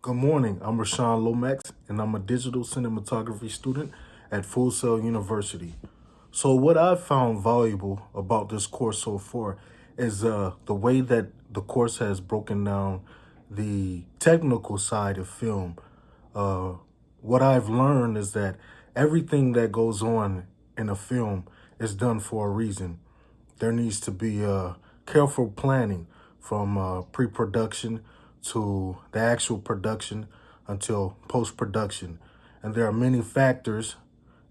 Good morning. I'm Rashawn Lomax, and I'm a digital cinematography student at Full Sail University. So, what I've found valuable about this course so far is the way that the course has broken down the technical side of film. Uh, what I've learned is that everything that goes on in a film is done for a reason. There needs to be careful planning from pre-production to the actual production until post-production. And there are many factors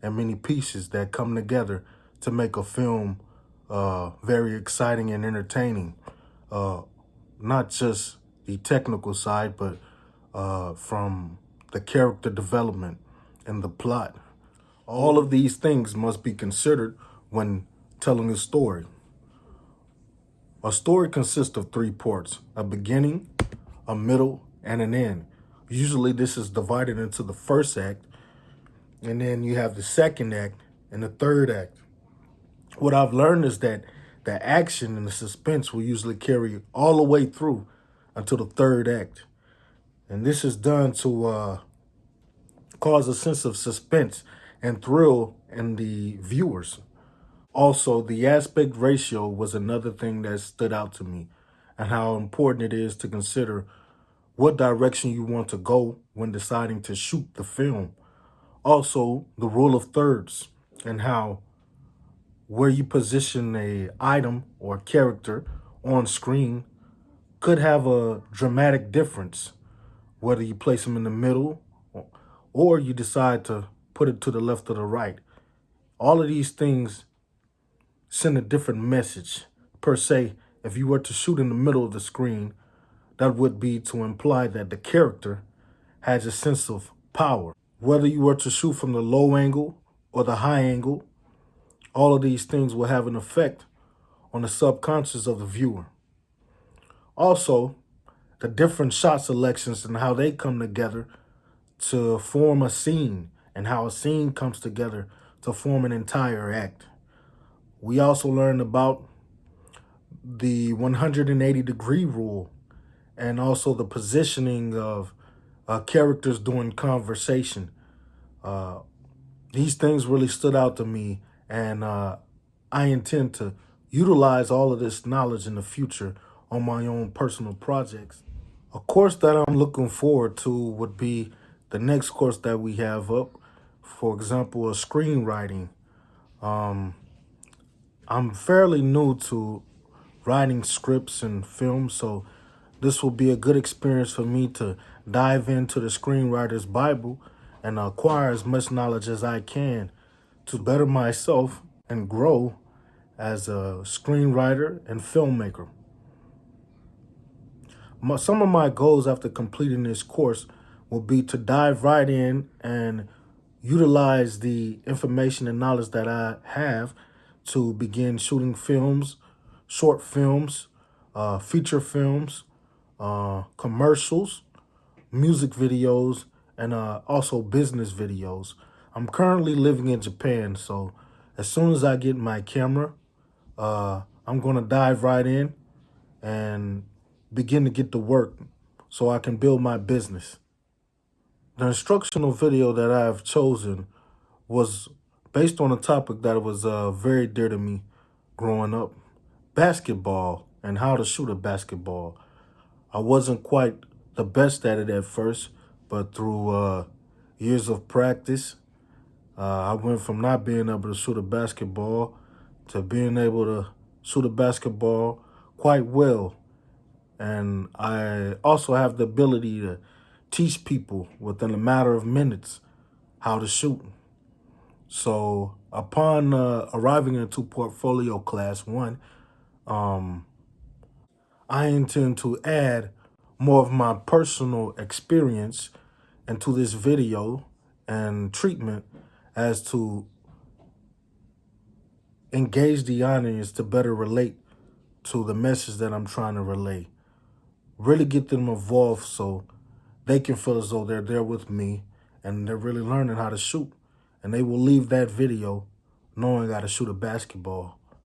and many pieces that come together to make a film very exciting and entertaining. Uh, Not just the technical side, but from the character development and the plot. All of these things must be considered when telling a story. A story consists of three parts: a beginning, a middle, and an end. Usually this is divided into the first act, and then you have the second act and the third act. What I've learned is that the action and the suspense will usually carry all the way through until the third act. And this is done to cause a sense of suspense and thrill in the viewers. Also, the aspect ratio was another thing that stood out to me, and how important it is to consider what direction you want to go when deciding to shoot the film. Also, the rule of thirds and how where you position a item or character on screen could have a dramatic difference, whether you place them in the middle or you decide to put it to the left or the right. All of these things send a different message. Per se, if you were to shoot in the middle of the screen, that would be to imply that the character has a sense of power. Whether you were to shoot from the low angle or the high angle, all of these things will have an effect on the subconscious of the viewer. Also, the different shot selections and how they come together to form a scene, and how a scene comes together to form an entire act. We also learned about the 180-degree rule, and also the positioning of characters during conversation. Uh, these things really stood out to me, and I intend to utilize all of this knowledge in the future on my own personal projects. A course that I'm looking forward to would be the next course that we have up. For example, a screenwriting. I'm fairly new to writing scripts and films, so this will be a good experience for me to dive into the screenwriter's Bible and acquire as much knowledge as I can to better myself and grow as a screenwriter and filmmaker. Some of my goals after completing this course will be to dive right in and utilize the information and knowledge that I have to begin shooting films, short films, feature films, commercials, music videos, and also business videos. I'm currently living in Japan, so as soon as I get my camera, I'm going to dive right in and begin to get to work so I can build my business. The instructional video that I have chosen was based on a topic that was very dear to me growing up: basketball and how to shoot a basketball. I wasn't quite the best at it at first, but through years of practice, I went from not being able to shoot a basketball to being able to shoot a basketball quite well. And I also have the ability to teach people within a matter of minutes how to shoot. So upon arriving into Portfolio Class 1, I intend to add more of my personal experience into this video and treatment as to engage the audience to better relate to the message that I'm trying to relay. Really get them involved so they can feel as though they're there with me and they're really learning how to shoot. And they will leave that video knowing how to shoot a basketball.